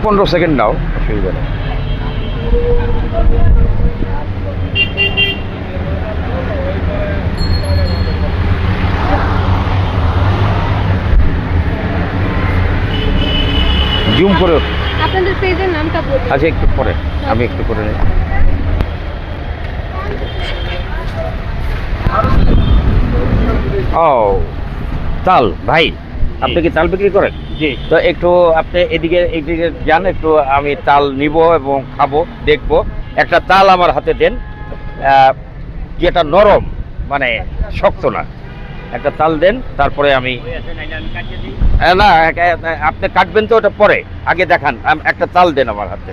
15 second নাও, অসুবিধা নেই। Zoom করে আপনাদের পেজের নামটা বলুন। আচ্ছা, একটু পরে আমি একটু করে নিই। ও তাল ভাই, আপনি কি তাল বিক্রি করেন? জি। তো একটু আপনি এইদিকে যান, একটু আমি তাল নিব এবং খাবো, দেখবো। একটা তাল আমার হাতে দেন, যেটা নরম, মানে শক্ত না। একটা তাল দেন, তারপরে আমি না, আপনি কাটবেন তো ওটা পরে, আগে দেখান। একটা তাল দেন আমার হাতে।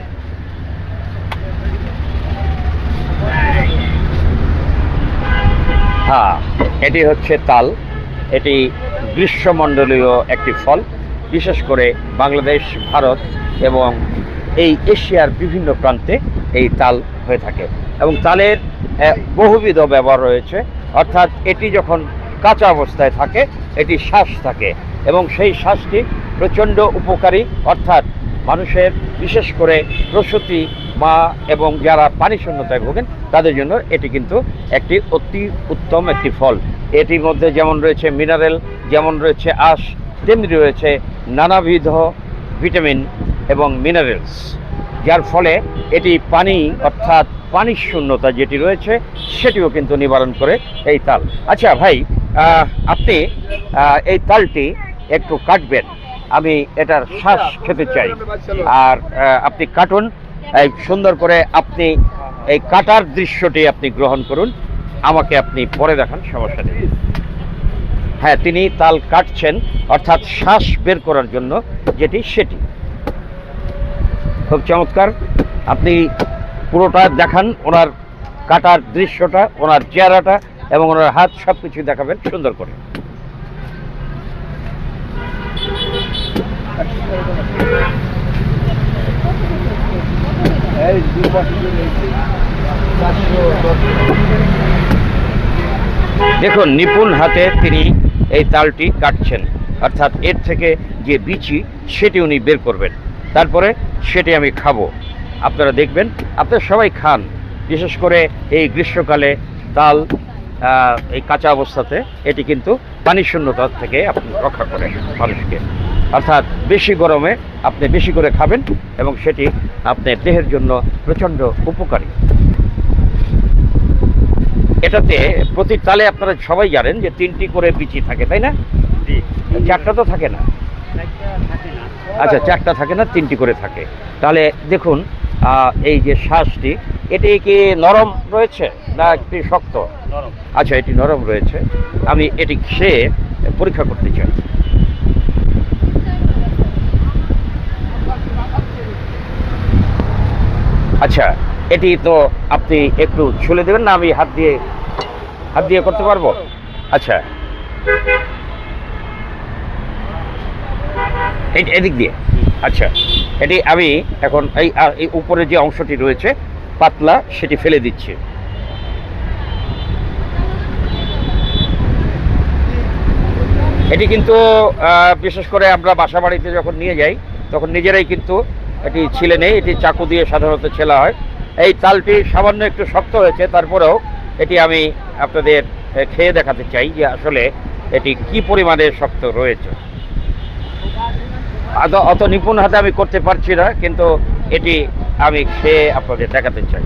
হ্যাঁ, এটি হচ্ছে তাল। এটি গ্রীষ্মমণ্ডলীয় একটি ফল, বিশেষ করে বাংলাদেশ, ভারত এবং এই এশিয়ার বিভিন্ন প্রান্তে এই তাল হয়ে থাকে। এবং তালের বহুবিধ ব্যবহার রয়েছে, অর্থাৎ এটি যখন কাঁচা অবস্থায় থাকে এটি শ্বাস থাকে এবং সেই শ্বাসটি প্রচণ্ড উপকারী, অর্থাৎ মানুষের, বিশেষ করে প্রসূতি মা এবং যারা পানি শূন্যতায় ভোগেন তাদের জন্য এটি কিন্তু একটি অতি উত্তম একটি ফল। এটির মধ্যে যেমন রয়েছে মিনারেল, যেমন রয়েছে আঁশ, তেমনি রয়েছে নানাবিধ ভিটামিন এবং মিনারেলস, যার ফলে এটি পানি, অর্থাৎ পানির শূন্যতা যেটি রয়েছে সেটিও কিন্তু নিবারণ করে এই তাল। আচ্ছা ভাই, আপনি এই তালটি একটু কাটবেন, আমি এটার শ্বাস খেতে চাই। আর আপনি কাটুন এই সুন্দর করে, আপনি এই কাটার দৃশ্যটি আপনি গ্রহণ করুন, আমাকে আপনি পরে দেখান, সমস্যা নেই। হ্যাঁ, তিনি তাল কাটছেন, অর্থাৎ শ্বাস বের করার জন্য যেটি, সেটি খুব চমৎকার। আপনি পুরোটা দেখান, ওনার কাটার দৃশ্যটা, ওনার চেহারাটা এবং ওনার হাত, সব কিছু দেখাবেন সুন্দর করে। দেখুন, নিপুণ হাতে তিনি এই তালটি কাটছেন, অর্থাৎ এর থেকে যে বিচি সেটি উনি বের করবেন, তারপরে সেটি আমি খাবো। আপনারা দেখবেন, আপনারা সবাই খান, বিশেষ করে এই গ্রীষ্মকালে তাল এই কাঁচা অবস্থাতে এটি কিন্তু পানি শূন্যতা থেকে আপনি রক্ষা করে মানুষকে, অর্থাৎ বেশি গরমে আপনি বেশি করে খাবেন এবং সেটি আপনার দেহের জন্য প্রচণ্ড উপকারী। এটাতে প্রতি তালে আপনারা সবাই জানেন যে 3টি করে বিচি থাকে, তাই না? 4টা তো থাকে না? আচ্ছা, 4টা থাকে না, 3টি করে থাকে। তাহলে দেখুন, এই যে শ্বাসটি, এটি কি নরম রয়েছে না একটু শক্ত? নরম। আচ্ছা, এটি নরম রয়েছে। আমি এটি খেয়ে পরীক্ষা করতে চাই। আচ্ছা, এটি তো আপনি একটু ছুলে দেবেন না, আমি হাত দিয়ে করতে পারবো? আচ্ছা, এদিক দিয়ে। আচ্ছা, এটি আমি এখন এই উপরে যে অংশটি রয়েছে পাতলা, সেটি ফেলে দিচ্ছি। এটি কিন্তু বিশেষ করে আমরা বাসা বাড়িতে যখন নিয়ে যাই তখন নিজেরাই কিন্তু এটি ছিলে নেই, এটি চাকু দিয়ে সাধারণত ছেলা হয়। এই তালটি সামান্য একটু শক্ত হয়েছে, তারপরেও এটি আমি আপনাদের খেয়ে দেখাতে চাই যে আসলে এটি কি পরিমাণে শক্ত রয়েছে। অত নিপুণ হাতে আমি করতে পারছি না, কিন্তু এটি আমি খেয়ে আপনাদের দেখাতে চাই।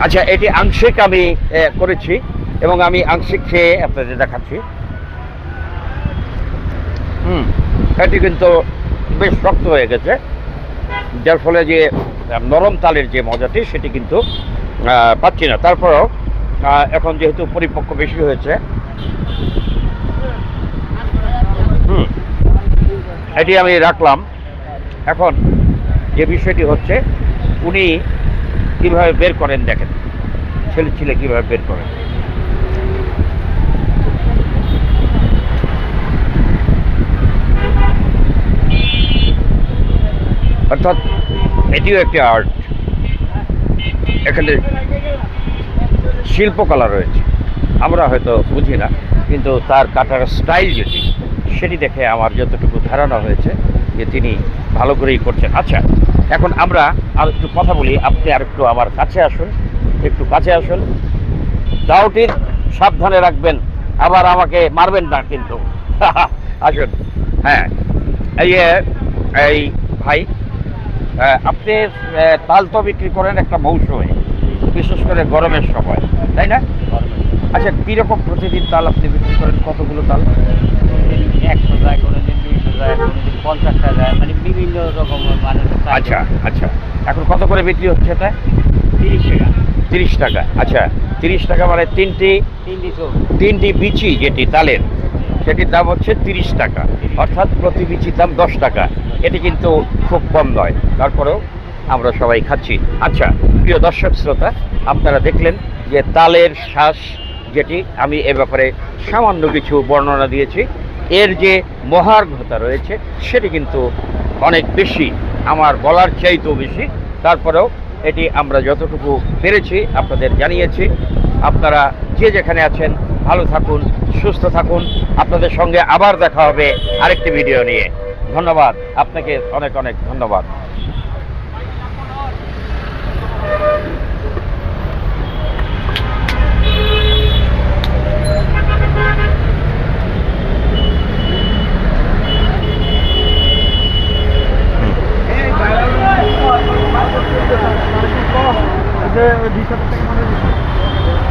আচ্ছা, এটি আংশিক আমি করেছি এবং আমি আংশিক খেয়ে আপনাদের দেখাচ্ছি। এটি কিন্তু বেশ শক্ত হয়ে গেছে, যার ফলে যে নরম তালের যে মজাটি সেটি কিন্তু পাচ্ছি না। তারপরেও এখন যেহেতু পরিপক্ক বেশি হয়েছে, এটি আমি রাখলাম। এখন যে বিষয়টি হচ্ছে, উনি কীভাবে বের করেন দেখেন, ছেলে কীভাবে বের করেন। অর্থাৎ এটিও একটি আর্ট, এখানে শিল্পকলা রয়েছে, আমরা হয়তো বুঝি না, কিন্তু তার কাটার স্টাইল যেটি সেটি দেখে আমার যতটুকু ধারণা হয়েছে যে তিনি ভালো করেই করছেন। আচ্ছা, এখন আমরা আর একটু কথা বলি, আপনি আর একটু আমার কাছে আসুন, একটু কাছে আসুন। দাওটির সাবধানে রাখবেন, আবার আমাকে মারবেন না কিন্তু। আসুন। হ্যাঁ, এই ভাই, আপনি তাল তো বিক্রি করেন একটা মৌসুমে, বিশেষ করে গরমের সময়, তাই না? আচ্ছা, কীরকম প্রতিদিন তাল আপনি বিক্রি করেন? কতগুলো তাল? 100 যায়, কোনোদিন 200 যায়, কোনোদিন 50টা যায়, মানে বিভিন্ন রকম মানুষের চাহিদা। আচ্ছা আচ্ছা, এখন কত করে বিক্রি হচ্ছে এটা? 30 টাকা। 30 টাকা। আচ্ছা, 30 টাকা মানে তিনটি বিচি যেটি তালের, সেটির দাম হচ্ছে 30 টাকা, অর্থাৎ প্রতি বিচির দাম 10 টাকা। এটি কিন্তু খুব কম নয়, তারপরেও আমরা সবাই খাচ্ছি। আচ্ছা, প্রিয় দর্শক শ্রোতা, আপনারা দেখলেন যে তালের শ্বাস যেটি, আমি এ ব্যাপারে সামান্য কিছু বর্ণনা দিয়েছি। এর যে মহার্ঘতা রয়েছে সেটি কিন্তু অনেক বেশি, আমার বলার চাইতেও বেশি। তারপরেও এটি আমরা যতটুকু পেরেছি আপনাদের জানিয়েছি। আপনারা যে যেখানে আছেন ভালো থাকুন, সুস্থ থাকুন। আপনাদের সঙ্গে আবার দেখা হবে আরেকটি ভিডিও নিয়ে। ধন্যবাদ, আপনাকে অনেক অনেক ধন্যবাদ।